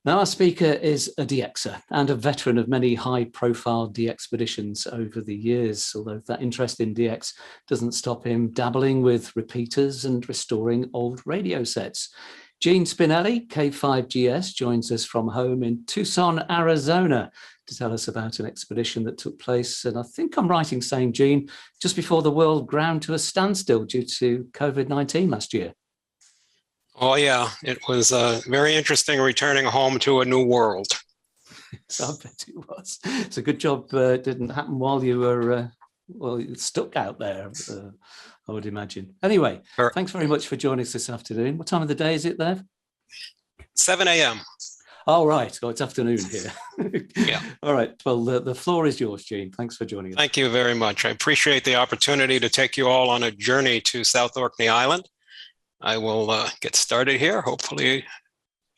Now, our speaker is a DXer and a veteran of many high-profile DXpeditions over the years, although that interest in DX doesn't stop him dabbling with repeaters and restoring old radio sets. Gene Spinelli, K5GS, joins us from home in Tucson, Arizona, to tell us about an expedition that took place, and I think I'm right in saying, Gene, just before the world ground to a standstill due to COVID-19 last year. Oh yeah, it was very interesting returning home to a new world. So I bet it was. It's a good job it didn't happen while you were stuck out there, I would imagine. Anyway, Sure. Thanks very much for joining us this afternoon. What time of the day is it there? 7 a.m. Oh, right. Oh, it's afternoon here. Yeah. All right. Well, the floor is yours, Gene. Thanks for joining us. Thank you very much. I appreciate the opportunity to take you all on a journey to South Orkney Island. I will get started here. Hopefully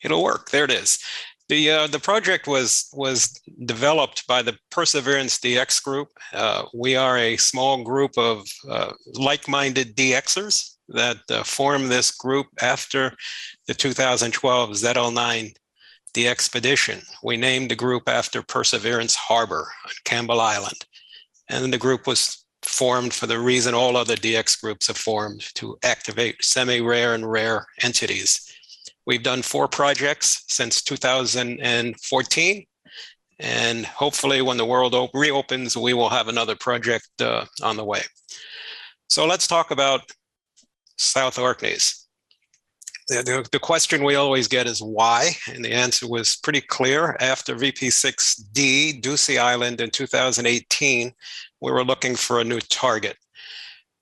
it'll work. There it is. The project was developed by the Perseverance DX group. We are a small group of like-minded DXers that formed this group after the 2012 ZL9 DXpedition. We named the group after Perseverance Harbor on Campbell Island. And the group was formed for the reason all other DX groups have formed, to activate semi-rare and rare entities. We've done 4 projects since 2014, and hopefully when the world reopens, we will have another project on the way. So let's talk about South Orkneys. The question we always get is why, and the answer was pretty clear. After VP6D, Ducie Island in 2018, we were looking for a new target.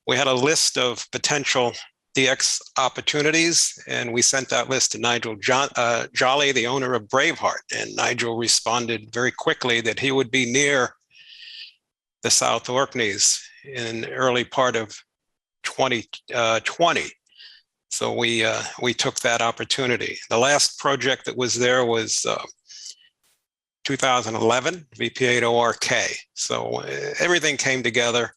We had a list of potential DX opportunities, and we sent that list to Nigel Jolly, the owner of Braveheart, and Nigel responded very quickly that he would be near the South Orkneys in the early part of 2020. So we took that opportunity. The last project that was there was 2011, VP8PJ. So everything came together,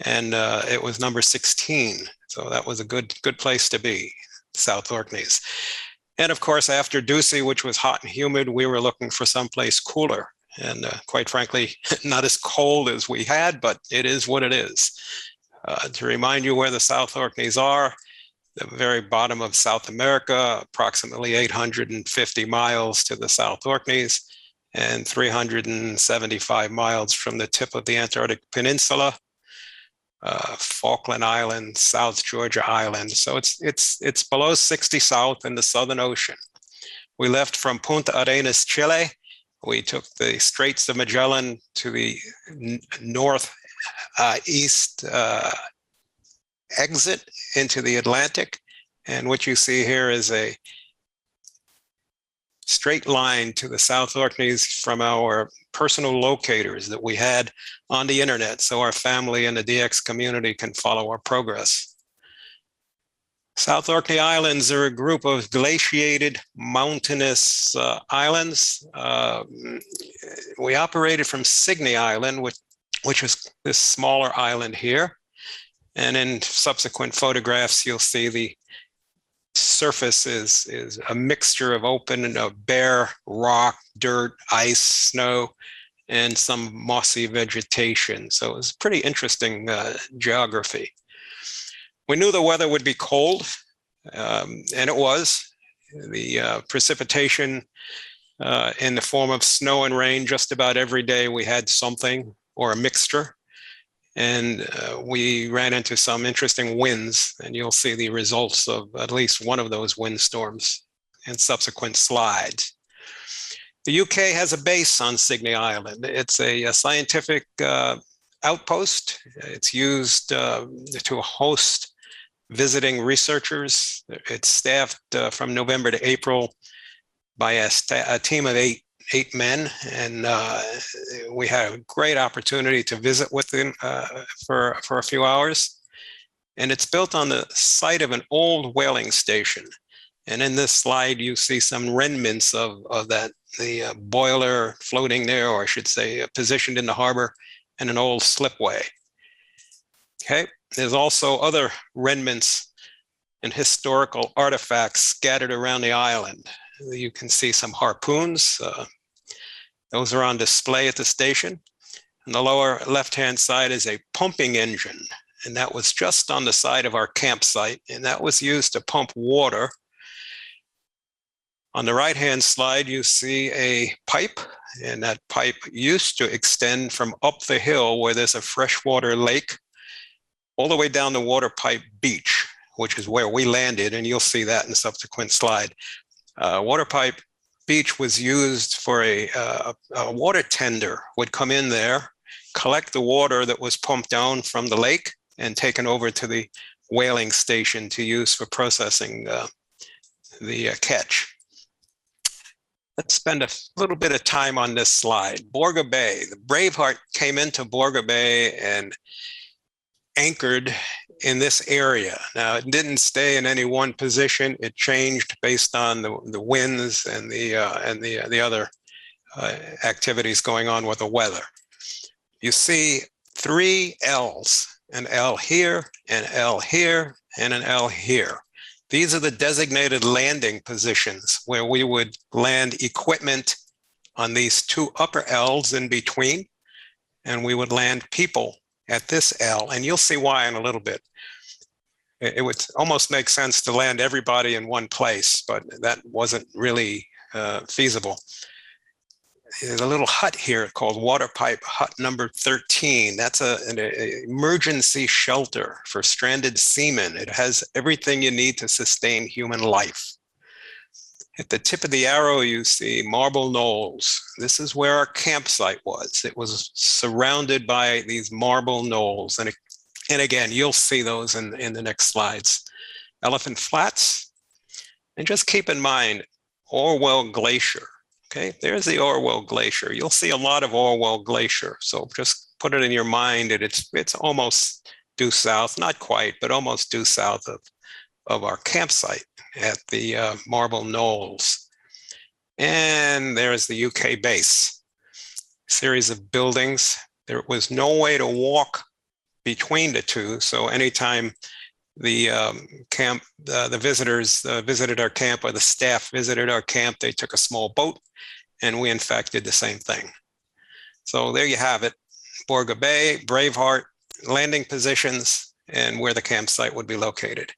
and it was number 16. So that was a good place to be, South Orkneys. And of course, after Ducie, which was hot and humid, we were looking for someplace cooler. And quite frankly, not as cold as we had, but it is what it is. To remind you where the South Orkneys are, the very bottom of South America, approximately 850 miles to the South Orkneys, and 375 miles from the tip of the Antarctic Peninsula, Falkland Island, South Georgia Island. So it's below 60 south in the Southern Ocean. We left from Punta Arenas, Chile. We took the Straits of Magellan to the northeast exit into the Atlantic. And what you see here is a straight line to the South Orkneys from our personal locators that we had on the internet, so our family and the DX community can follow our progress. South Orkney Islands are a group of glaciated mountainous islands. We operated from Signy Island, which was this smaller island here. And in subsequent photographs, you'll see the surface is a mixture of open and bare rock, dirt, ice, snow, and some mossy vegetation. So it was pretty interesting geography. We knew the weather would be cold, and it was. The precipitation in the form of snow and rain, just about every day we had something or a mixture. And we ran into some interesting winds, and you'll see the results of at least one of those windstorms in subsequent slides. The UK has a base on Signy Island. It's a scientific outpost. It's used to host visiting researchers. It's staffed from November to April by a team of eight men, and we had a great opportunity to visit with them for a few hours. And it's built on the site of an old whaling station. And in this slide, you see some remnants of that, the boiler floating there, or I should say positioned in the harbor, and an old slipway. Okay, there's also other remnants and historical artifacts scattered around the island. You can see some harpoons. Those are on display at the station. On the lower left-hand side is a pumping engine, and that was just on the side of our campsite, and that was used to pump water. On the right-hand slide, you see a pipe, and that pipe used to extend from up the hill where there's a freshwater lake all the way down the water pipe beach, which is where we landed, and you'll see that in a subsequent slide. Water pipe beach was used for a water tender would come in there, collect the water that was pumped down from the lake and taken over to the whaling station to use for processing the catch. Let's spend a little bit of time on this slide. Borge Bay. The Braveheart came into Borge Bay and anchored in this area. Now, it didn't stay in any one position. It changed based on the winds and the other activities going on with the weather. You see 3 L's, an L here, an L here, and an L here. These are the designated landing positions where we would land equipment on these 2 upper L's in between, and we would land people at this L, and you'll see why in a little bit. It would almost make sense to land everybody in one place, but that wasn't really feasible. There's a little hut here called Water Pipe Hut number 13. That's an emergency shelter for stranded seamen. It has everything you need to sustain human life. At the tip of the arrow, you see Marble Knolls. This is where our campsite was. It was surrounded by these marble knolls. And again, you'll see those in the next slides. Elephant Flats. And just keep in mind, Orwell Glacier. Okay, there's the Orwell Glacier. You'll see a lot of Orwell Glacier. So just put it in your mind that it's almost due south, not quite, but almost due south of our campsite at the Marble Knolls. And there's the UK base. Series of buildings. There was no way to walk between the two. So anytime the visitors visited our camp, or the staff visited our camp, they took a small boat, and we in fact did the same thing. So there you have it. Borge Bay, Braveheart, landing positions, and where the campsite would be located.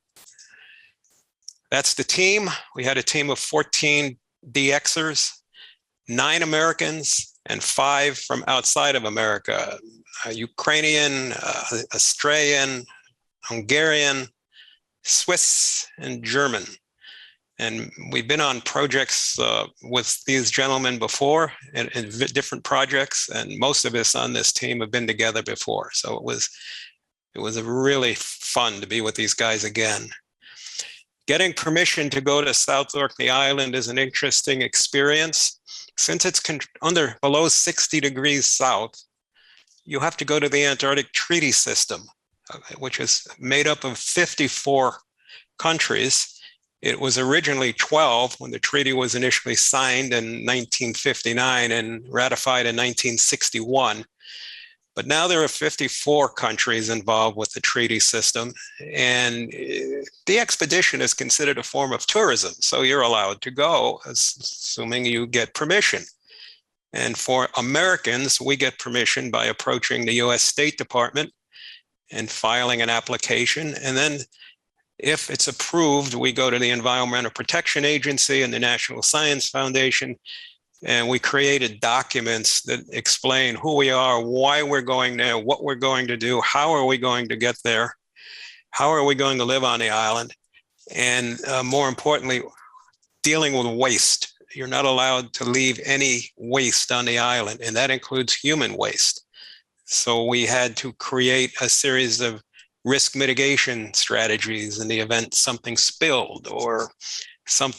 That's the team. We had a team of 14 DXers, 9 Americans, and 5 from outside of America, Ukrainian, Australian, Hungarian, Swiss, and German. And we've been on projects with these gentlemen before, and different projects, and most of us on this team have been together before. So it was a really fun to be with these guys again. Getting permission to go to South Orkney Island is an interesting experience. Since it's below 60 degrees south, you have to go to the Antarctic Treaty System, which is made up of 54 countries. It was originally 12 when the treaty was initially signed in 1959 and ratified in 1961. But now there are 54 countries involved with the treaty system, and DXpedition is considered a form of tourism. So you're allowed to go, assuming you get permission. And for Americans, we get permission by approaching the US State Department and filing an application. And then if it's approved, we go to the Environmental Protection Agency and the National Science Foundation, and we created documents that explain who we are, why we're going there, what we're going to do, how are we going to get there, how are we going to live on the island, and more importantly, dealing with waste. You're not allowed to leave any waste on the island, and that includes human waste. So we had to create a series of risk mitigation strategies in the event something spilled or some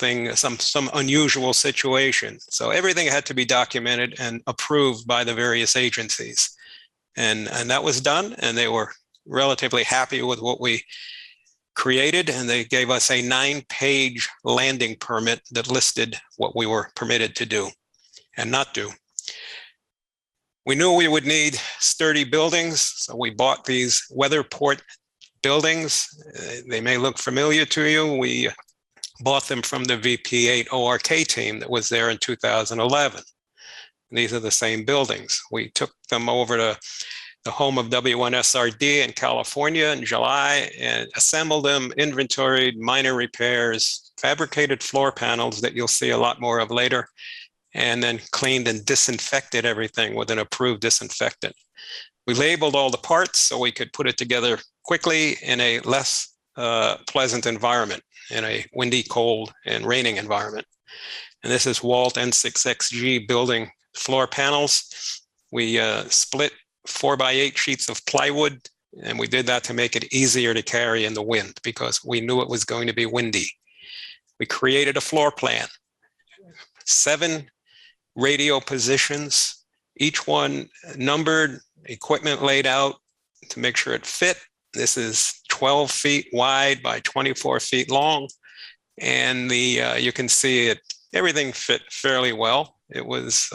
unusual situation. So everything had to be documented and approved by the various agencies. And that was done, and they were relatively happy with what we created, and they gave us a 9-page landing permit that listed what we were permitted to do and not do. We knew we would need sturdy buildings, so we bought these weatherport buildings. They may look familiar to you. We bought them from the VP8 ORK team that was there in 2011. These are the same buildings. We took them over to the home of W1SRD in California in July and assembled them, inventoried, minor repairs, fabricated floor panels that you'll see a lot more of later, and then cleaned and disinfected everything with an approved disinfectant. We labeled all the parts so we could put it together quickly in a less pleasant environment, in a windy, cold, and raining environment. And this is Walt N6XG building floor panels. We split 4x8 sheets of plywood, and we did that to make it easier to carry in the wind because we knew it was going to be windy. We created a floor plan, 7 radio positions, each one numbered, equipment laid out to make sure it fit. This is 12 feet wide by 24 feet long, and you can see it. Everything fit fairly well. It was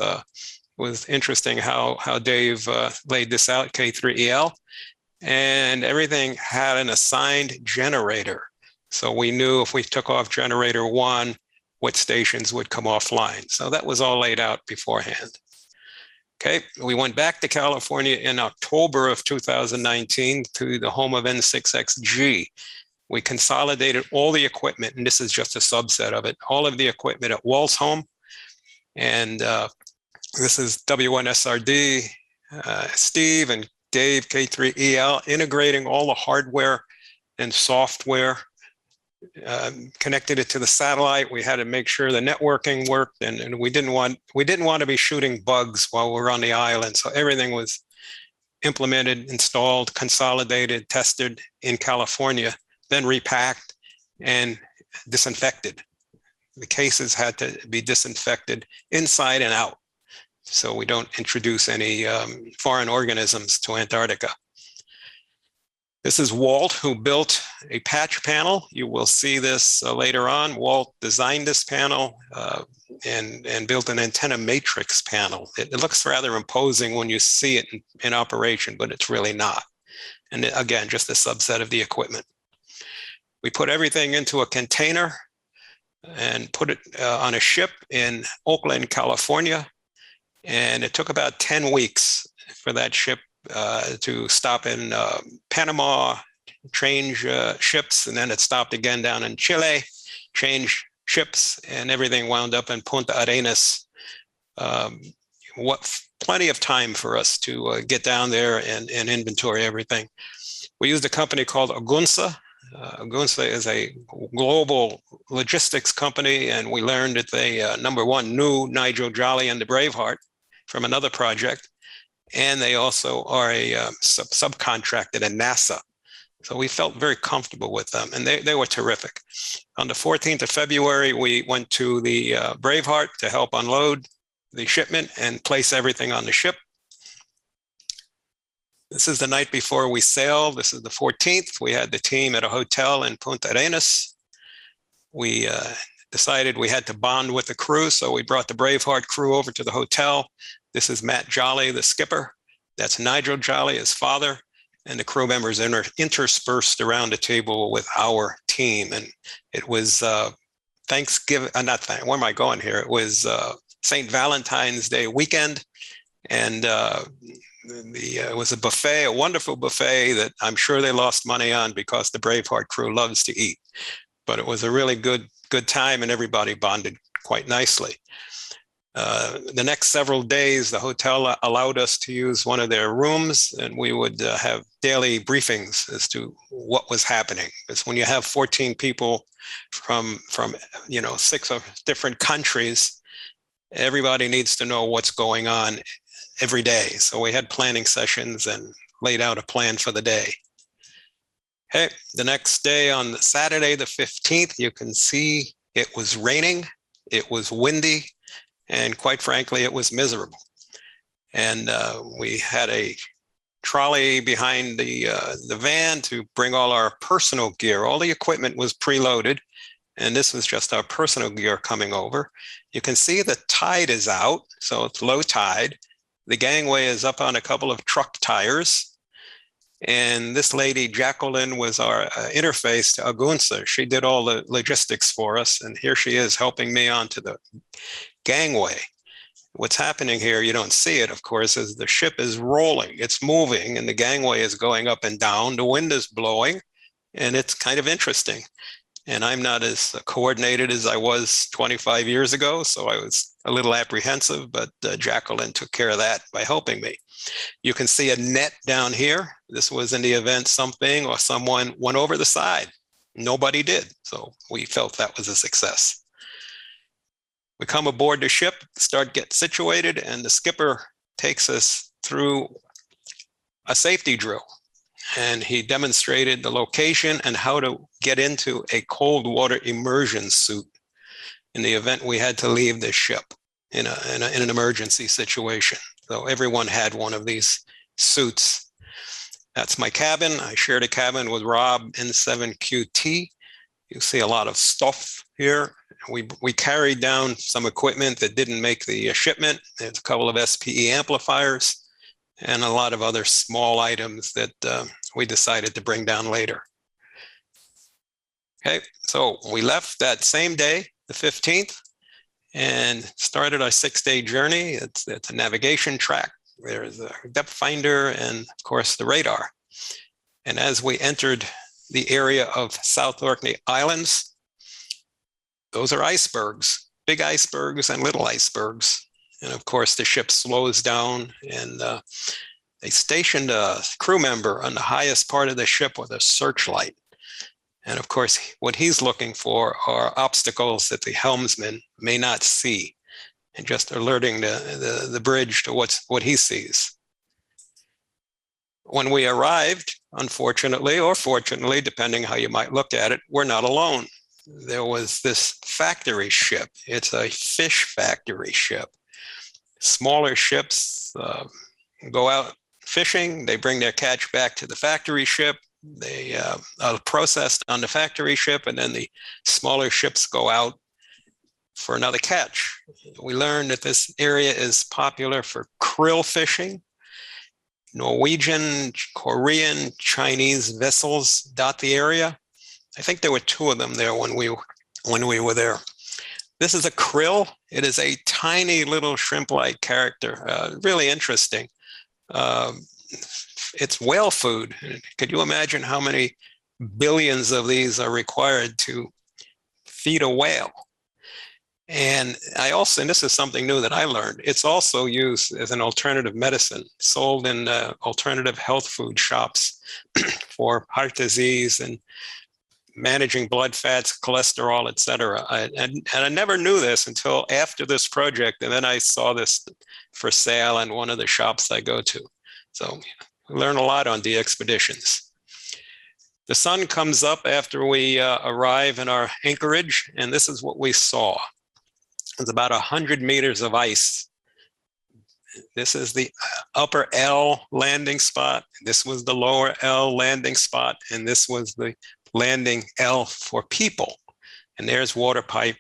interesting how Dave laid this out, K3EL, and everything had an assigned generator. So we knew if we took off generator 1, what stations would come offline. So that was all laid out beforehand. Okay, we went back to California in October of 2019 to the home of N6XG. We consolidated all the equipment, and this is just a subset of it, all of the equipment at Walt's home. And this is W1SRD, Steve and Dave, K3EL, integrating all the hardware and software, connected it to the satellite. We had to make sure the networking worked, and we didn't want to be shooting bugs while we were on the island. So everything was implemented, installed, consolidated, tested in California, then repacked and disinfected. The cases had to be disinfected inside and out, so we don't introduce any foreign organisms to Antarctica. This is Walt, who built a patch panel. You will see this later on. Walt designed this panel and built an antenna matrix panel. It looks rather imposing when you see it in operation, but it's really not. And again, just a subset of the equipment. We put everything into a container and put it on a ship in Oakland, California. And it took about 10 weeks for that ship to stop in Panama, change ships, and then it stopped again down in Chile, change ships, and everything wound up in Punta Arenas. Plenty of time for us to get down there and inventory everything. We used a company called Agunsa. Agunsa is a global logistics company, and we learned that they, number one, knew Nigel Jolly and the Braveheart from another project, and they also are a subcontracted at NASA. So we felt very comfortable with them, and they were terrific. On the 14th of February, we went to the Braveheart to help unload the shipment and place everything on the ship. This is the night before we sailed. This is the 14th. We had the team at a hotel in Punta Arenas. We decided we had to bond with the crew, so we brought the Braveheart crew over to the hotel. This is Matt Jolly, the skipper. That's Nigel Jolly, his father, and the crew members interspersed around the table with our team. And it was Thanksgiving, where am I going here? It was St. Valentine's Day weekend, and it was a buffet, a wonderful buffet that I'm sure they lost money on because the Braveheart crew loves to eat. But it was a really good time, and everybody bonded quite nicely. The next several days, the hotel allowed us to use one of their rooms, and we would have daily briefings as to what was happening. Because when you have 14 people from 6 different countries, everybody needs to know what's going on every day. So we had planning sessions and laid out a plan for the day. Okay, the next day on the Saturday, the 15th, you can see it was raining, it was windy, and quite frankly, it was miserable. And we had a trolley behind the van to bring all our personal gear. All the equipment was preloaded, and this was just our personal gear coming over. You can see the tide is out, so it's low tide. The gangway is up on a couple of truck tires. And this lady, Jacqueline, was our interface to Agunsa. She did all the logistics for us. And here she is helping me onto the gangway. What's happening here, you don't see it, of course, is the ship is rolling. It's moving and the gangway is going up and down. The wind is blowing and it's kind of interesting. And I'm not as coordinated as I was 25 years ago. So I was a little apprehensive, but Jacqueline took care of that by helping me. You can see a net down here. This was in the event something or someone went over the side. Nobody did. So we felt that was a success. We come aboard the ship, start get situated, and the skipper takes us through a safety drill. And he demonstrated the location and how to get into a cold water immersion suit in the event we had to leave the ship in an emergency situation. So everyone had one of these suits. That's my cabin. I shared a cabin with Rob N7QT. You see a lot of stuff here. We carried down some equipment that didn't make the shipment. There's a couple of SPE amplifiers and a lot of other small items that we decided to bring down later. Okay, so we left that same day, the 15th, and started our 6-day journey. It's a navigation track. There's a depth finder and of course the radar. And as we entered the area of South Orkney Islands, those are icebergs, big icebergs and little icebergs. And of course the ship slows down and they stationed a crew member on the highest part of the ship with a searchlight. And of course, what he's looking for are obstacles that the helmsman may not see, and just alerting the bridge to what he sees. When we arrived, unfortunately, or fortunately, depending how you might look at it, we're not alone. There was this factory ship. It's a fish factory ship. Smaller ships go out fishing. They bring their catch back to the factory ship. They are processed on the factory ship, and then the smaller ships go out for another catch. We learned that this area is popular for krill fishing. Norwegian, Korean, Chinese vessels dot the area. I think there were 2 of them there when we were there. This is a krill. It is a tiny little shrimp-like character, really interesting. It's whale food. Could you imagine how many billions of these are required to feed a whale? And this is something new that I learned, it's also used as an alternative medicine, sold in alternative health food shops for heart disease and managing blood fats, cholesterol, et cetera. And I never knew this until after this project. And then I saw this for sale in one of the shops I go to. So we learn a lot on DXpeditions. The sun comes up after we arrive in our anchorage, and this is what we saw. It's about 100 meters of ice. This is the upper L landing spot. This was the lower L landing spot, and this was the landing L for people. And there's water pipe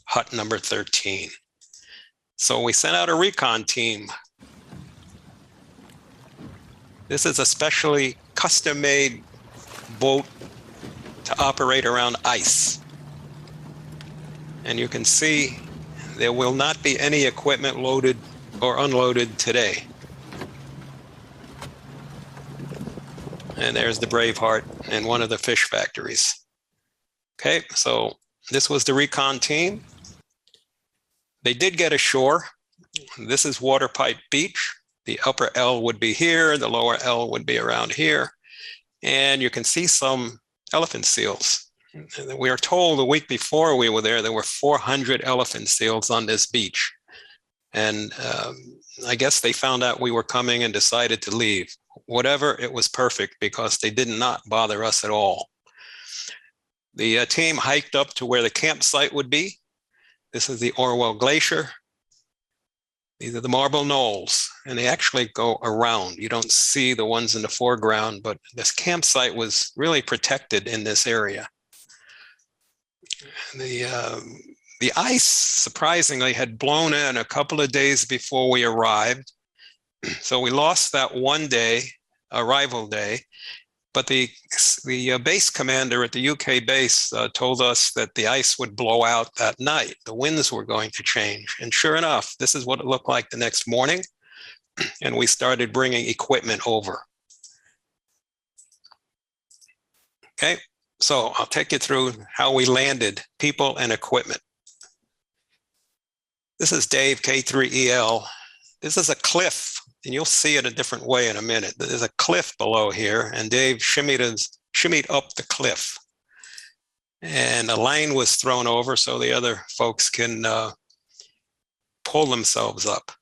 hut number 13. So we sent out a recon team. This is a specially custom-made boat to operate around ice. And you can see there will not be any equipment loaded or unloaded today. And there's the Braveheart in one of the fish factories. Okay, so this was the recon team. They did get ashore. This is Water Pipe Beach. The upper L would be here, the lower L would be around here. And you can see some elephant seals. We are told the week before we were there were 400 elephant seals on this beach. And I guess they found out we were coming and decided to leave. Whatever, it was perfect because they did not bother us at all. The team hiked up to where the campsite would be. This is the Orwell Glacier. These are the marble knolls, and they actually go around. You don't see the ones in the foreground, but this campsite was really protected in this area. The ice, surprisingly, had blown in a couple of days before we arrived. So we lost that one day arrival day. But the base commander at the UK base told us that the ice would blow out that night. The winds were going to change. And sure enough, this is what it looked like the next morning. And we started bringing equipment over. Okay, so I'll take you through how we landed people and equipment. This is Dave K3EL. This is a cliff. And you'll see it a different way in a minute. There's a cliff below here, and Dave shimmied up the cliff. And a line was thrown over so the other folks can pull themselves up.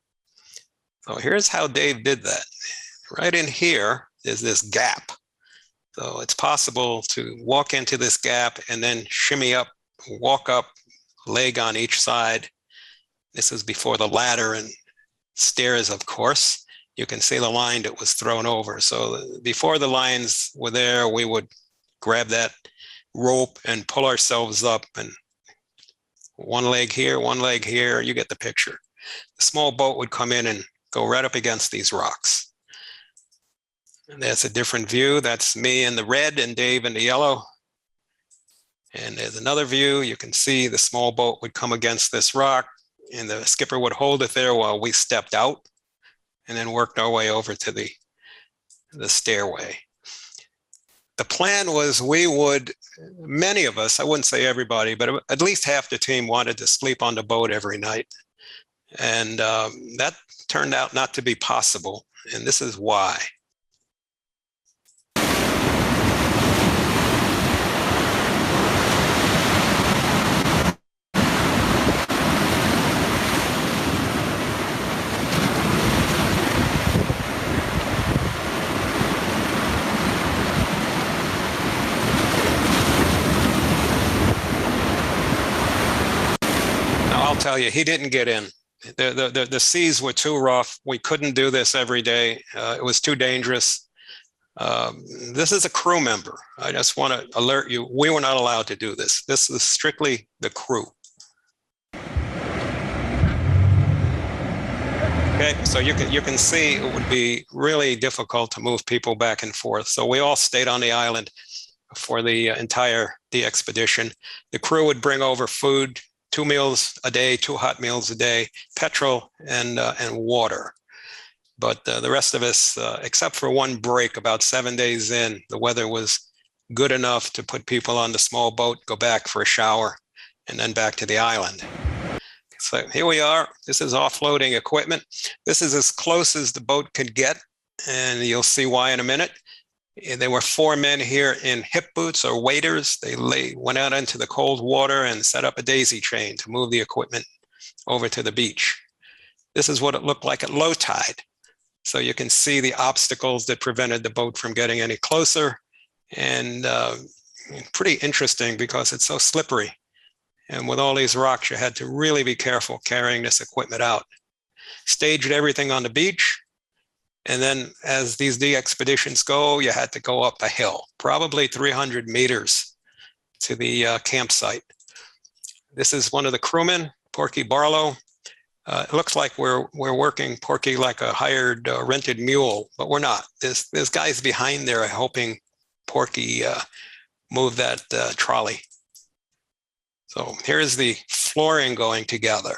So here's how Dave did that. Right in here is this gap. So it's possible to walk into this gap and then shimmy up, walk up, leg on each side. This is before the ladder and stairs, of course. You can see the line that was thrown over. So before the lines were there, we would grab that rope and pull ourselves up, and one leg here, you get the picture. The small boat would come in and go right up against these rocks. And that's a different view. That's me in the red and Dave in the yellow. And there's another view. You can see the small boat would come against this rock, and the skipper would hold it there while we stepped out and then worked our way over to the stairway. The plan was many of us, I wouldn't say everybody, but at least half the team wanted to sleep on the boat every night. And that turned out not to be possible. And this is why. I'll tell you, he didn't get in. The seas were too rough. We couldn't do this every day. It was too dangerous. This is a crew member. I just want to alert you, we were not allowed to do this. This is strictly the crew. Okay, so you can see it would be really difficult to move people back and forth. So we all stayed on the island for the entire DXpedition. The crew would bring over food, 2 meals a day, 2 hot meals a day, petrol and water. But the rest of us, except for one break about 7 days in, the weather was good enough to put people on the small boat, go back for a shower, and then back to the island. So here we are. This is offloading equipment. This is as close as the boat could get, and you'll see why in a minute. There were 4 men here in hip boots or waders. They went out into the cold water and set up a daisy chain to move the equipment over to the beach. This is what it looked like at low tide. So you can see the obstacles that prevented the boat from getting any closer. And pretty interesting because it's so slippery. And with all these rocks, you had to really be careful carrying this equipment out. Staged everything on the beach. And then as these DXpeditions go, you had to go up a hill, probably 300 meters to the campsite. This is one of the crewmen, Porky Barlow. It looks like we're working Porky like a hired rented mule, but we're not. There's guys behind there helping Porky move that trolley. So here's the flooring going together.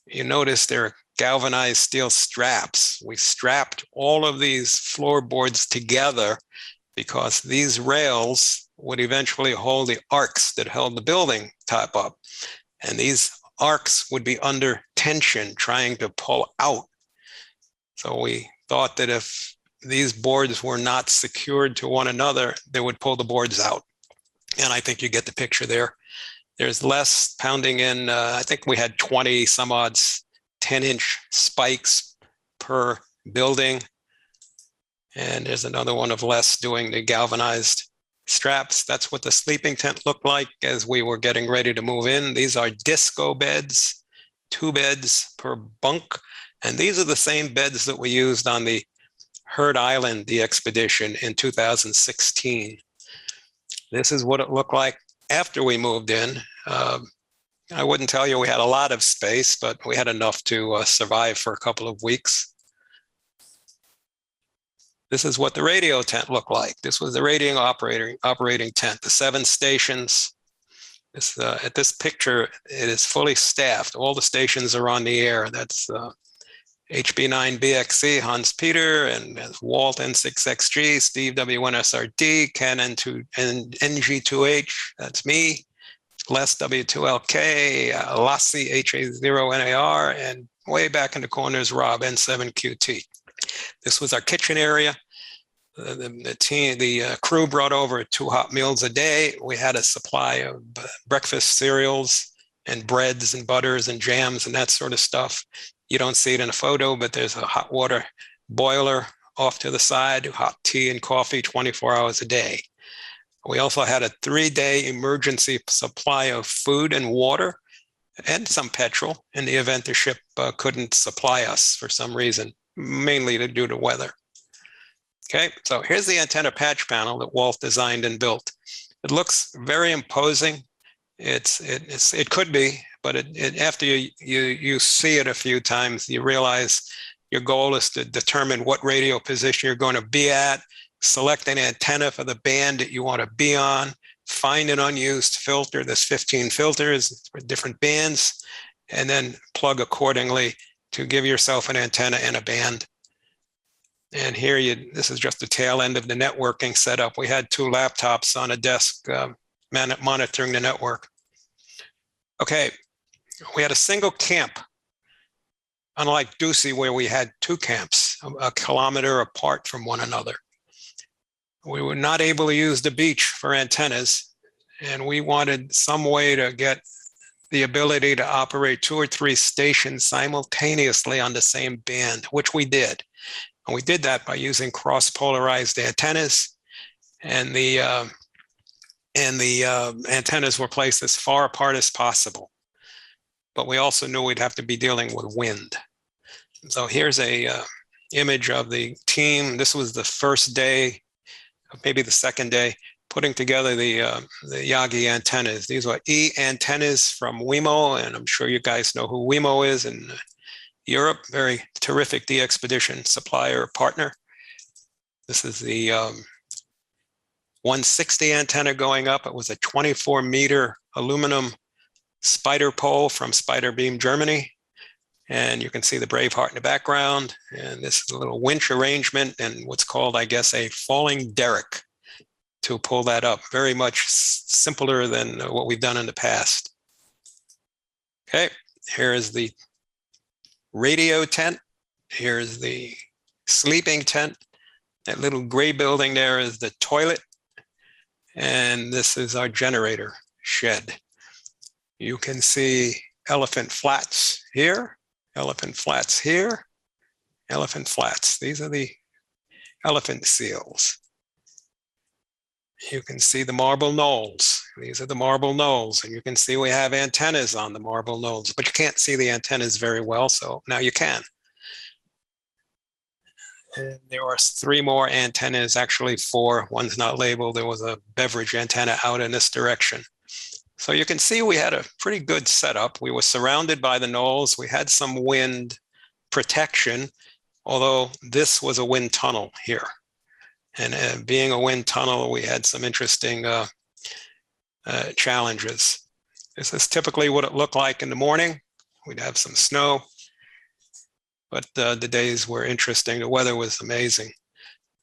You notice there are galvanized steel straps. We strapped all of these floorboards together because these rails would eventually hold the arcs that held the building top up. And these arcs would be under tension trying to pull out. So we thought that if these boards were not secured to one another, they would pull the boards out. And I think you get the picture there. There's less pounding in, I think we had 20 some odds 10-inch spikes per building. And there's another one of Les doing the galvanized straps. That's what the sleeping tent looked like as we were getting ready to move in. These are disco beds, 2 beds per bunk. And these are the same beds that we used on the Heard Island DXpedition in 2016. This is what it looked like after we moved in. I wouldn't tell you we had a lot of space, but we had enough to survive for a couple of weeks. This is what the radio tent looked like. This was the radio operating tent, the 7 stations. At this picture, it is fully staffed. All the stations are on the air. That's HB9BXC, Hans Peter, and Walt N6XG, Steve W1SRD, Ken NG2H, that's me, Les W2LK, Lassie HA0NAR, and way back in the corner is Rob N7QT. This was our kitchen area. The crew brought over 2 hot meals a day. We had a supply of breakfast cereals and breads and butters and jams and that sort of stuff. You don't see it in a photo, but there's a hot water boiler off to the side, hot tea and coffee 24 hours a day. We also had a 3-day emergency supply of food and water and some petrol in the event the ship couldn't supply us for some reason, mainly due to weather. Okay, so here's the antenna patch panel that Walt designed and built. It looks very imposing. It could be, but after you see it a few times, you realize your goal is to determine what radio position you're going to be at, select an antenna for the band that you want to be on, find an unused filter. There's 15 filters for different bands, and then plug accordingly to give yourself an antenna and a band. And here this is just the tail end of the networking setup. We had 2 laptops on a desk monitoring the network. Okay, we had a single camp, unlike Ducey where we had 2 camps a kilometer apart from one another. We were not able to use the beach for antennas, and we wanted some way to get the ability to operate 2 or 3 stations simultaneously on the same band, which we did. And we did that by using cross-polarized antennas, and the antennas were placed as far apart as possible. But we also knew we'd have to be dealing with wind. So here's a image of the team. This was the first day, maybe the second day, putting together the Yagi antennas. These were EAntennas from WeMo, and I'm sure you guys know who WeMo is in Europe. Very terrific DXpedition supplier partner. This is the 160 antenna going up. It was a 24-meter aluminum spider pole from Spider Beam, Germany. And you can see the Braveheart in the background. And this is a little winch arrangement and what's called, I guess, a falling derrick to pull that up. Very much simpler than what we've done in the past. Okay, here is the radio tent. Here's the sleeping tent. That little gray building there is the toilet. And this is our generator shed. You can see elephant flats here, elephant flats here, elephant flats. These are the elephant seals. You can see the marble knolls. These are the marble knolls. And you can see we have antennas on the marble knolls, but you can't see the antennas very well, so now you can. And there are 3 more antennas, actually 4. One's not labeled. There was a beverage antenna out in this direction. So you can see we had a pretty good setup. We were surrounded by the knolls. We had some wind protection, although this was a wind tunnel here. And being a wind tunnel, we had some interesting challenges. This is typically what it looked like in the morning. We'd have some snow, but the days were interesting. The weather was amazing.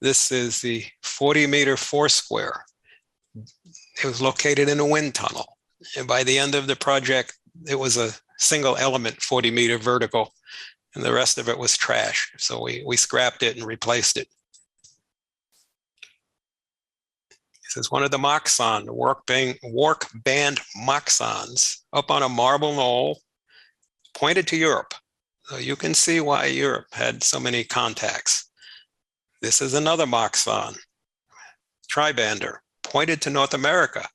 This is the 40-meter Foursquare. It was located in a wind tunnel. And by the end of the project, it was a single element 40-meter vertical, and the rest of it was trash. So we scrapped it and replaced it. This is one of the Moxon, the work band Moxons, up on a marble knoll, pointed to Europe. So you can see why Europe had so many contacts. This is another Moxon, tribander, pointed to North America.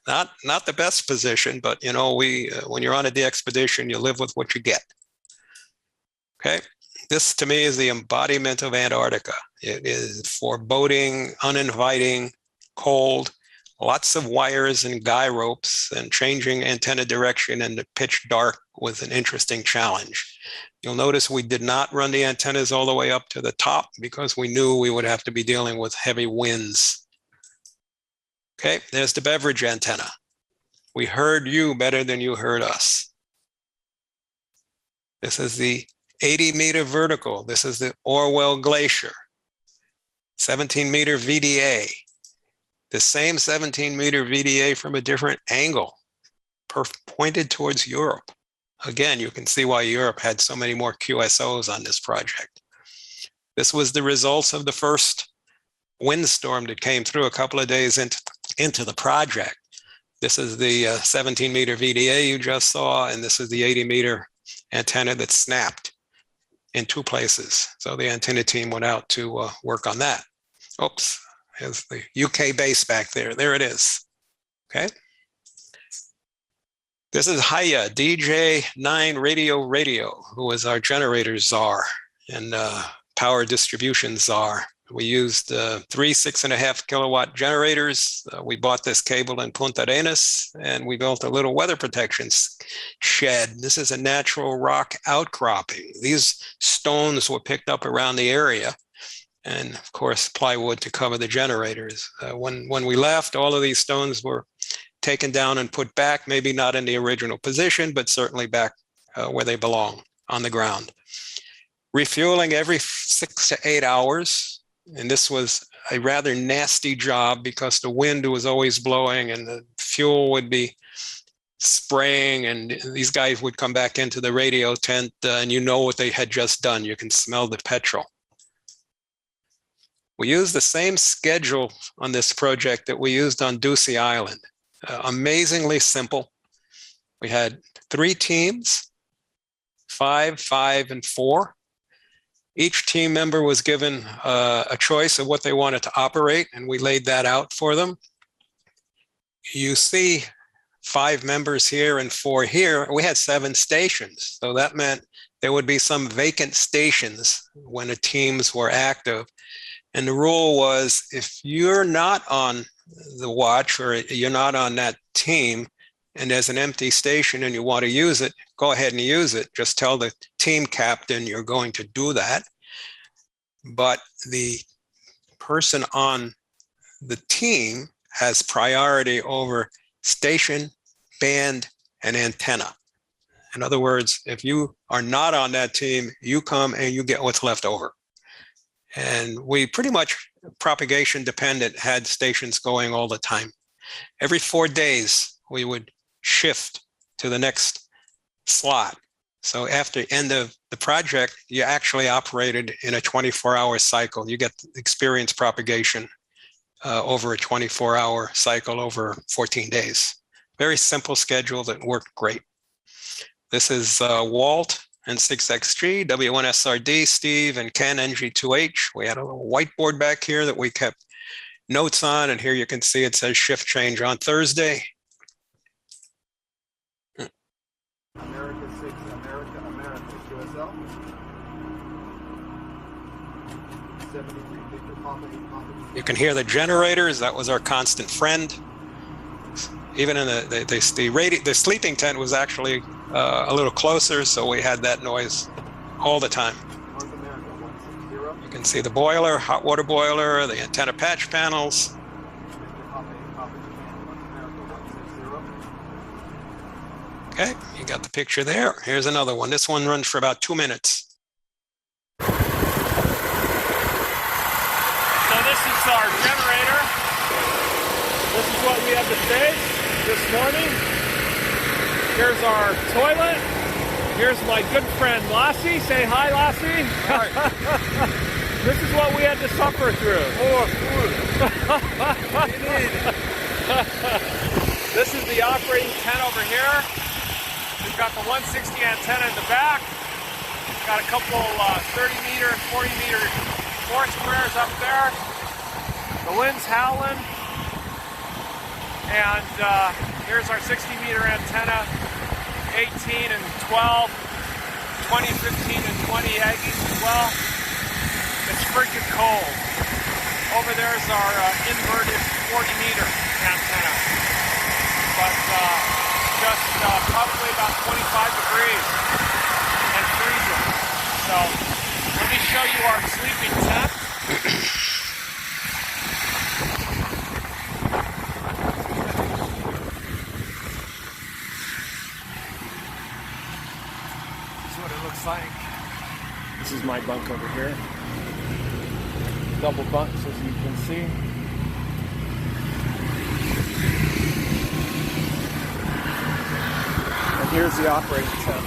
Not the best position, but you know, when you're on a DXpedition, you live with what you get. Okay, this to me is the embodiment of Antarctica. It is foreboding, uninviting, cold, lots of wires and guy ropes, and changing antenna direction in the pitch dark was an interesting challenge. You'll notice we did not run the antennas all the way up to the top because we knew we would have to be dealing with heavy winds. Okay, there's the beverage antenna. We heard you better than you heard us. This is the 80-meter vertical. This is the Orwell Glacier. 17-meter VDA. The same 17-meter VDA from a different angle, pointed towards Europe. Again, you can see why Europe had so many more QSOs on this project. This was the results of the first windstorm that came through a couple of days into the project. This is the 17-meter VDA you just saw, and this is the 80-meter antenna that snapped in 2 places. So the antenna team went out to work on that. Oops, there's the UK base back there. There it is. Okay. This is Haya, DJ9 Radio, who was our generator czar and power distribution czar. We used 3 6.5 kilowatt generators. We bought this cable in Punta Arenas, and we built a little weather protection shed. This is a natural rock outcropping. These stones were picked up around the area, and of course, plywood to cover the generators. When we left, all of these stones were taken down and put back, maybe not in the original position, but certainly back where they belong, on the ground. Refueling every 6 to 8 hours. And this was a rather nasty job because the wind was always blowing and the fuel would be spraying, and these guys would come back into the radio tent and you know what they had just done. You can smell the petrol. We used the same schedule on this project that we used on Signy Island. Amazingly simple. We had 3 teams, 5, 5, and 4. Each team member was given a choice of what they wanted to operate, and we laid that out for them. You see 5 members here and 4 here. We had 7 stations, so that meant there would be some vacant stations when the teams were active. And the rule was, if you're not on the watch or you're not on that team, and there's an empty station and you want to use it, go ahead and use it. Just tell the team captain you're going to do that. But the person on the team has priority over station, band, and antenna. In other words, if you are not on that team, you come and you get what's left over. And we pretty much, propagation dependent, had stations going all the time. Every 4 days, we would shift to the next slot. So after the end of the project, you actually operated in a 24-hour cycle. You get experience propagation over a 24-hour cycle over 14 days. Very simple schedule that worked great. This is Walt and 6XG, W1SRD, Steve, and Ken NG2H. We had a little whiteboard back here that we kept notes on, and here you can see it says shift change on Thursday. America 6, America, QSL. 73 Victor Papa. You can hear the generators. That was our constant friend. Even in the sleeping tent was actually a little closer, so we had that noise all the time. North America 160. You can see the boiler, hot water boiler, the antenna patch panels. Victor Papa, Japan, North America 160. Okay, you got the picture there. Here's another one. This one runs for about 2 minutes. So this is our generator. This is what we have to face this morning. Here's our toilet. Here's my good friend Lassie. Say hi, Lassie. Hi. This is what we had to suffer through. Oh, cool. This is the operating tent over here. We've got the 160 antenna in the back. Got a couple 30-meter and 40-meter force squares up there. The wind's howling. And here's our 60-meter antenna, 18 and 12, 20, 15, and 20 Aggies as well. It's freaking cold. Over there's our inverted 40-meter. antenna, but just probably about 25 degrees and freezing. So let me show you our sleeping tent. This is what it looks like. This is my bunk over here. Double bunks, as you can see. And here's the operating tent.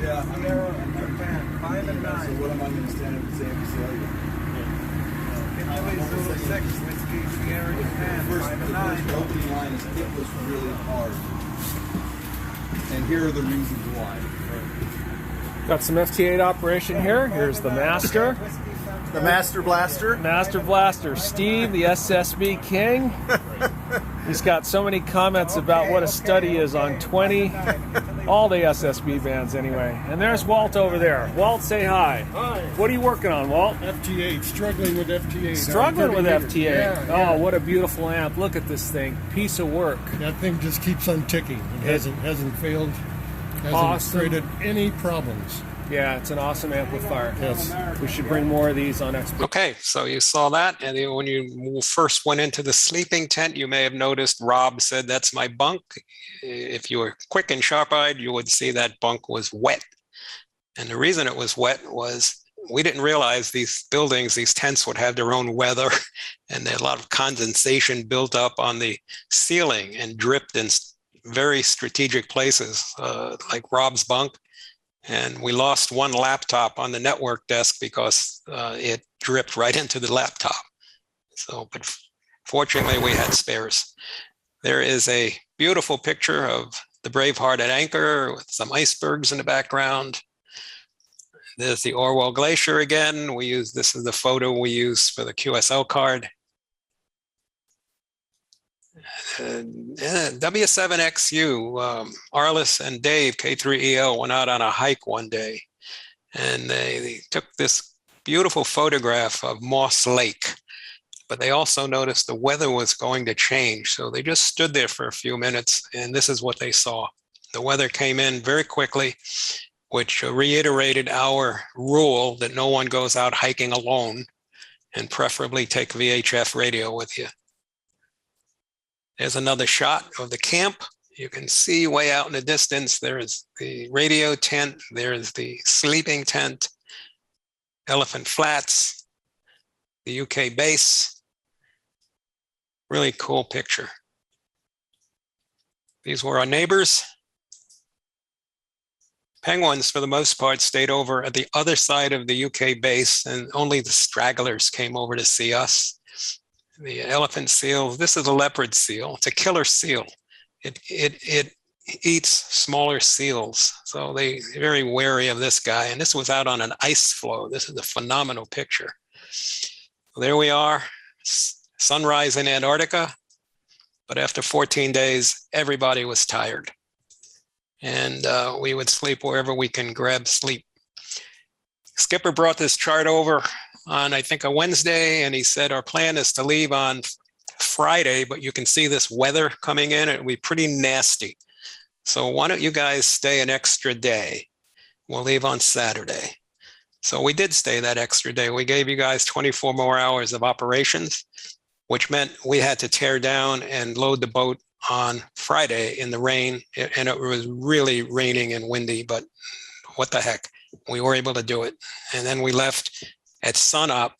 Yeah, I'm there. 5 and 9. So what am I going to stand up and say to tell you? Zulu 6, Whiskey, Sierra, Japan, 5 and 9. The opening line is, it was really hard. And here are the reasons why. Got some FT8 operation here. Here's the master. The Master Blaster. Master Blaster, Steve, the SSB King. He's got so many comments about what a study is on 20, all the SSB bands anyway. And there's Walt over there. Walt, say hi. Hi. What are you working on, Walt? FT8, struggling with FT8. Struggling with 30 FT8. meters. Yeah, Oh, what a beautiful amp. Look at this thing. Piece of work. That thing just keeps on ticking. It hasn't failed. Hasn't Awesome. created any problems. Yeah, it's an awesome amplifier. Yes. We should bring more of these on Expedition. Okay, so you saw that. And then when you first went into the sleeping tent, you may have noticed Rob said, "That's my bunk." If you were quick and sharp-eyed, you would see that bunk was wet. And the reason it was wet was we didn't realize these buildings, these tents would have their own weather, and a lot of condensation built up on the ceiling and dripped in very strategic places, like Rob's bunk. And we lost one laptop on the network desk because it dripped right into the laptop. So, but fortunately we had spares. There is a beautiful picture of the Braveheart at anchor with some icebergs in the background. There's the Orwell Glacier again. This is the photo we use for the QSL card. W7XU, Arliss and Dave, K3EL, went out on a hike one day, and they took this beautiful photograph of Moss Lake, but they also noticed the weather was going to change. So they just stood there for a few minutes, and this is what they saw. The weather came in very quickly, which reiterated our rule that no one goes out hiking alone, and preferably take VHF radio with you. There's another shot of the camp. You can see way out in the distance, there is the radio tent, there is the sleeping tent, Elephant Flats, the UK base. Really cool picture. These were our neighbors. Penguins, for the most part, stayed over at the other side of the UK base, and only the stragglers came over to see us. The elephant seal, this is a leopard seal. It's a killer seal. It eats smaller seals. So they're very wary of this guy. And this was out on an ice floe. This is a phenomenal picture. There we are, sunrise in Antarctica. But after 14 days, everybody was tired. And we would sleep wherever we can grab sleep. Skipper brought this chart over on, I think, a Wednesday, and he said, our plan is to leave on Friday, but you can see this weather coming in. It'll be pretty nasty. So why don't you guys stay an extra day? We'll leave on Saturday. So we did stay that extra day. We gave you guys 24 more hours of operations, which meant we had to tear down and load the boat on Friday in the rain. And it was really raining and windy, but what the heck? We were able to do it. And then we left at sunup,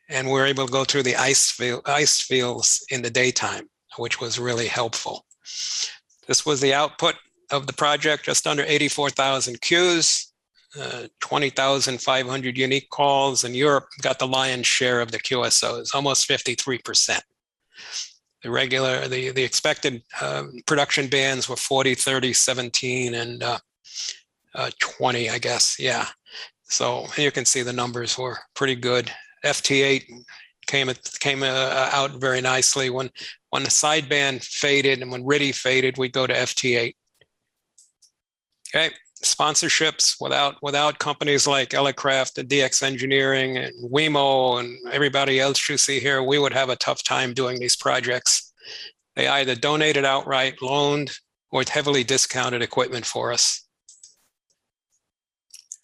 and we were able to go through the ice fields in the daytime, which was really helpful. This was the output of the project, just under 84,000 queues, 20,500 unique calls, and Europe got the lion's share of the QSOs, almost 53%. The expected production bands were 40, 30, 17, and 20, I guess, yeah. So you can see the numbers were pretty good. FT8 came out very nicely. When the sideband faded and when RTTY faded, we'd go to FT8. Okay, sponsorships without companies like Elecraft and DX Engineering and Wemo and everybody else you see here, we would have a tough time doing these projects. They either donated outright, loaned, or heavily discounted equipment for us.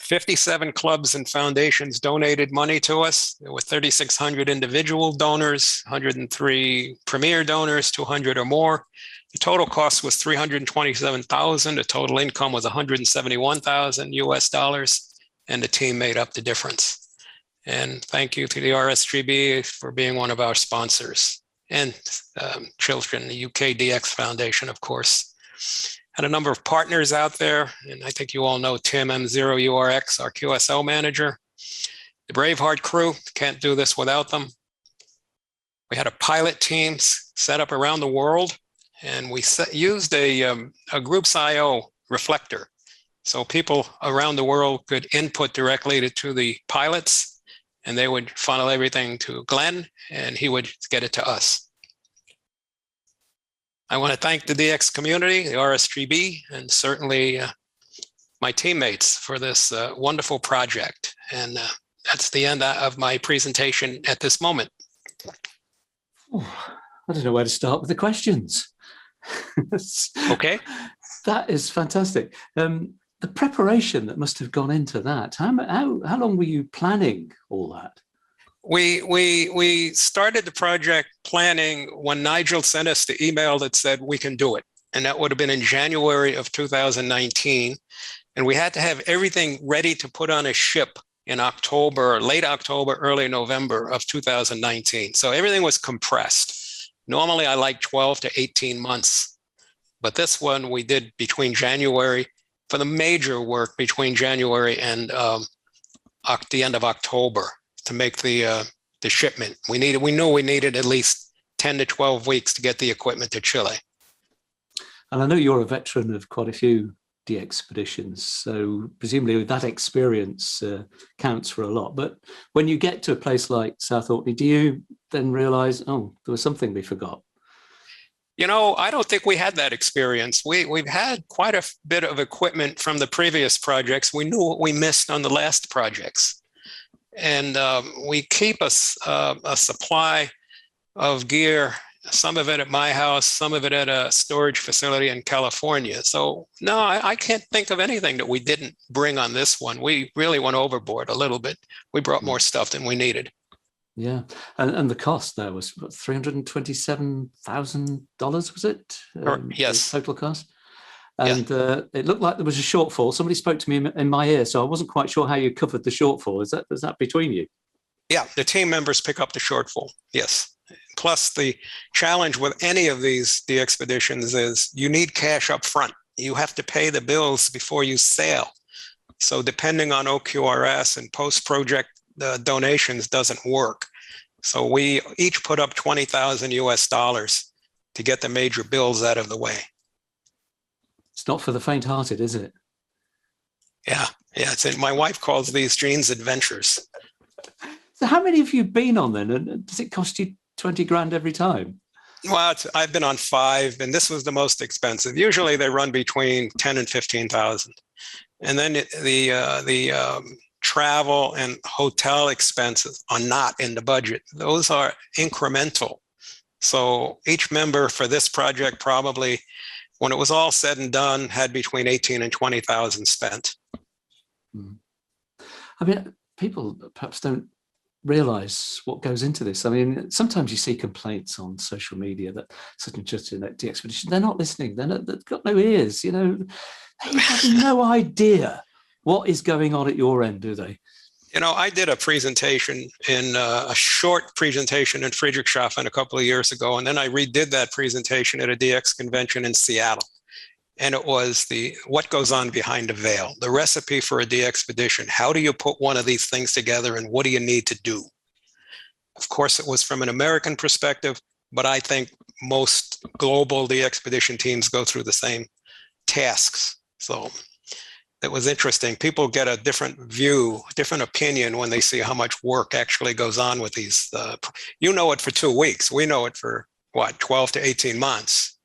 57 clubs and foundations donated money to us. There were 3,600 individual donors, 103 premier donors, 200 or more. The total cost was $327,000. The total income was $171,000 US dollars, and the team made up the difference. And thank you to the RSGB for being one of our sponsors, and Children, the UK DX Foundation, of course. Had a number of partners out there, and I think you all know Tim M0URX, our QSO manager. The Braveheart crew, can't do this without them. We had a pilot team set up around the world, and we used a Groups IO reflector. So people around the world could input directly to the pilots, and they would funnel everything to Glenn, and he would get it to us. I want to thank the DX community, the RSGB, and certainly my teammates for this wonderful project. And that's the end of my presentation at this moment. Oh, I don't know where to start with the questions. Okay. That is fantastic. The preparation that must have gone into that, how long were you planning all that? We started the project planning when Nigel sent us the email that said we can do it. And that would have been in January of 2019. And we had to have everything ready to put on a ship in October, late October, early November of 2019. So everything was compressed. Normally I like 12 to 18 months, but this one we did between January, for the major work between January and the end of October, to make the shipment. We knew we needed at least 10 to 12 weeks to get the equipment to Chile. And I know you're a veteran of quite a few DXpeditions, so presumably that experience counts for a lot. But when you get to a place like South Orkney, do you then realize, oh, there was something we forgot? You know, I don't think we had that experience. We've had quite a bit of equipment from the previous projects. We knew what we missed on the last projects. And we keep a supply of gear, some of it at my house, some of it at a storage facility in California. So no, I can't think of anything that we didn't bring on this one. We really went overboard a little bit. We brought more stuff than we needed. Yeah, and the cost there was what, $327,000, was it? Yes. The total cost. And it looked like there was a shortfall. Somebody spoke to me in my ear, so I wasn't quite sure how you covered the shortfall. Is that between you? Yeah, the team members pick up the shortfall, yes. Plus the challenge with any of these DXpeditions is you need cash up front. You have to pay the bills before you sail. So depending on OQRS and post-project donations doesn't work. So we each put up $20,000 US dollars to get the major bills out of the way. It's not for the faint-hearted, is it? Yeah. My wife calls these Gene's adventures. So how many have you been on then? And does it cost you 20 grand every time? Well, I've been on 5, and this was the most expensive. Usually they run between 10 and 15,000. And then the travel and hotel expenses are not in the budget. Those are incremental. So each member for this project probably, when it was all said and done, had between 18 and 20,000 spent. I mean, people perhaps don't realize what goes into this. I mean, sometimes you see complaints on social media that such and such in that DXpedition, they're not listening. They've got no ears, you know. They have no idea what is going on at your end, do they? You know, I did a presentation a short presentation in Friedrichshafen a couple of years ago, and then I redid that presentation at a DX convention in Seattle. And it was what goes on behind the veil, the recipe for a DXpedition. How do you put one of these things together, and what do you need to do? Of course, it was from an American perspective, but I think most global DXpedition teams go through the same tasks. So that was interesting. People get a different view, different opinion when they see how much work actually goes on with these. You know it for 2 weeks. We know it for what, 12 to 18 months.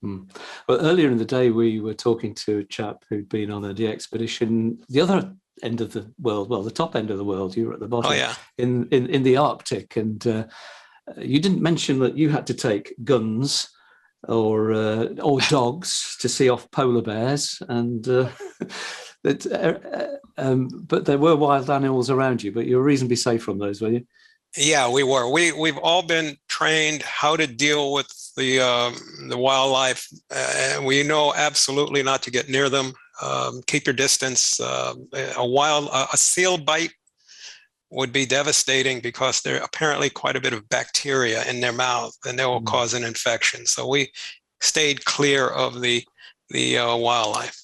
Well, earlier in the day, we were talking to a chap who'd been on a DXpedition, the other end of the world, well, the top end of the world. You were at the bottom. Oh, yeah. in the Arctic, and you didn't mention that you had to take guns or dogs to see off polar bears, and but there were wild animals around you, but you were reasonably safe from those, were you? Yeah, we were. We've all been trained how to deal with the wildlife. We know absolutely not to get near them. Keep your distance. A seal bite would be devastating because there's apparently quite a bit of bacteria in their mouth, and they will cause an infection. So we stayed clear of the wildlife.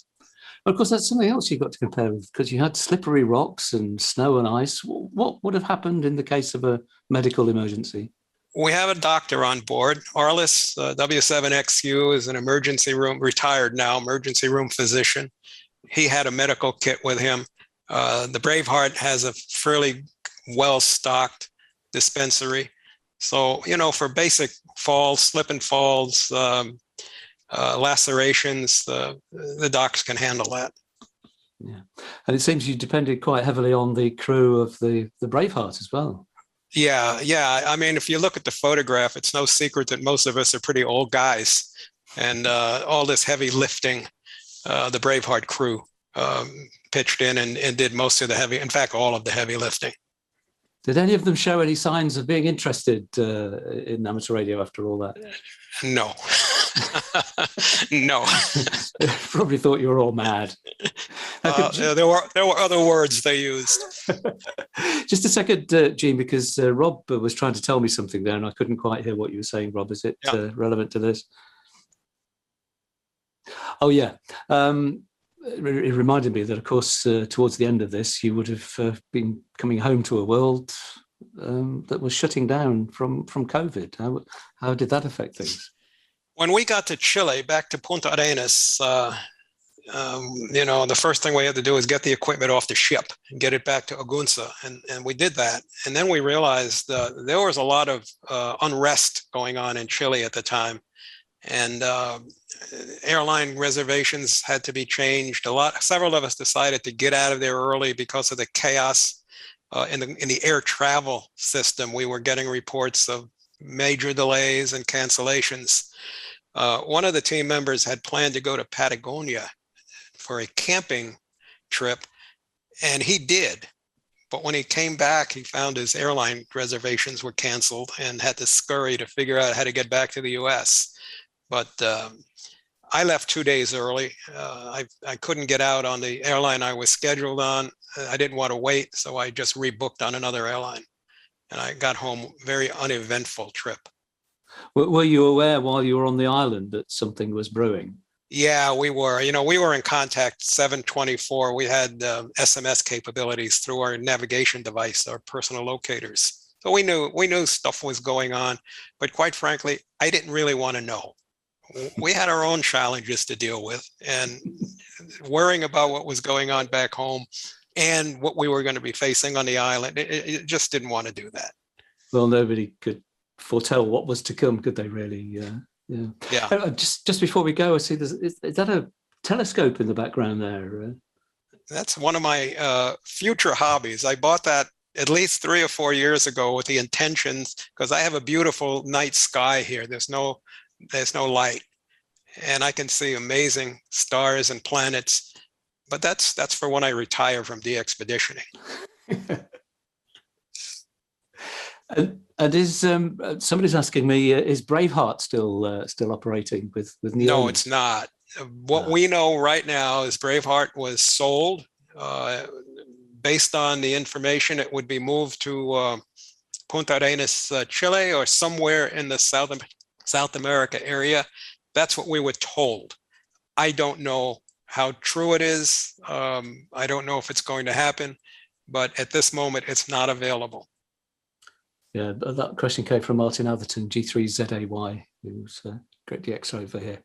Of course, that's something else you've got to compare with, because you had slippery rocks and snow and ice. What would have happened in the case of a medical emergency? We have a doctor on board. Arliss, W7XU, is an emergency room, retired now, emergency room physician. He had a medical kit with him. The Braveheart has a fairly well-stocked dispensary. So, for basic falls, slip and falls, lacerations, the docs can handle that. Yeah, and it seems you depended quite heavily on the crew of the Braveheart as well. Yeah. I mean, if you look at the photograph, it's no secret that most of us are pretty old guys, and all this heavy lifting, the Braveheart crew pitched in and did most of the heavy, in fact, all of the heavy lifting. Did any of them show any signs of being interested in amateur radio after all that? No. No. Probably thought you were all mad. There were other words they used. Just a second, Gene, because Rob was trying to tell me something there, and I couldn't quite hear what you were saying. Rob, is it relevant to this? Oh, yeah. It reminded me that, of course, towards the end of this, you would have been coming home to a world that was shutting down from COVID. How did that affect things? When we got to Chile, back to Punta Arenas, the first thing we had to do is get the equipment off the ship and get it back to Agunza. And we did that. And then we realized there was a lot of unrest going on in Chile at the time. And airline reservations had to be changed. Several of us decided to get out of there early because of the chaos in the air travel system. We were getting reports of major delays and cancellations. One of the team members had planned to go to Patagonia for a camping trip, and he did. But when he came back, he found his airline reservations were canceled and had to scurry to figure out how to get back to the US. But I left 2 days early. I couldn't get out on the airline I was scheduled on. I didn't want to wait, so I just rebooked on another airline. And I got home, very uneventful trip. Were you aware while you were on the island that something was brewing? Yeah, we were. We were in contact 7/24. We had SMS capabilities through our navigation device, our personal locators. So we knew stuff was going on. But quite frankly, I didn't really want to know. We had our own challenges to deal with, and worrying about what was going on back home and what we were going to be facing on the island, it just didn't want to do that. Well, nobody could foretell what was to come, could they really? Yeah. Just before we go, I see is that a telescope in the background there? That's one of my future hobbies. I bought that at least 3 or 4 years ago with the intentions, because I have a beautiful night sky here. There's no light, and I can see amazing stars and planets. But that's for when I retire from DXpeditioning. And is somebody's asking me, is Braveheart still operating with new No, owners? it's not. What we know right now is Braveheart was sold. Based on the information, it would be moved to Punta Arenas, Chile, or somewhere in the South America area. That's what we were told. I don't know how true it is. I don't know if it's going to happen, but at this moment, it's not available. Yeah, that question came from Martin Atherton, G3ZAY, who's a great DX over here.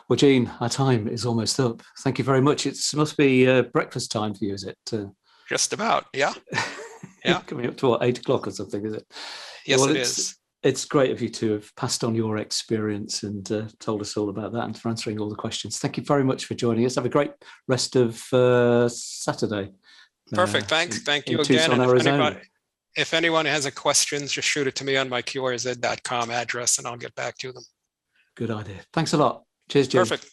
Well, Gene, our time is almost up. Thank you very much. It must be breakfast time for you, is it? Just about, yeah. Yeah. Coming up to what, 8 o'clock or something, is it? Yes, Well, it is. It's great of you to have passed on your experience and told us all about that and for answering all the questions. Thank you very much for joining us. Have a great rest of Saturday. Perfect. Thank you in again. Tucson, And Arizona. if anyone has a questions, just shoot it to me on my QRZ.com address and I'll get back to them. Good idea. Thanks a lot. Cheers, Jim. Perfect.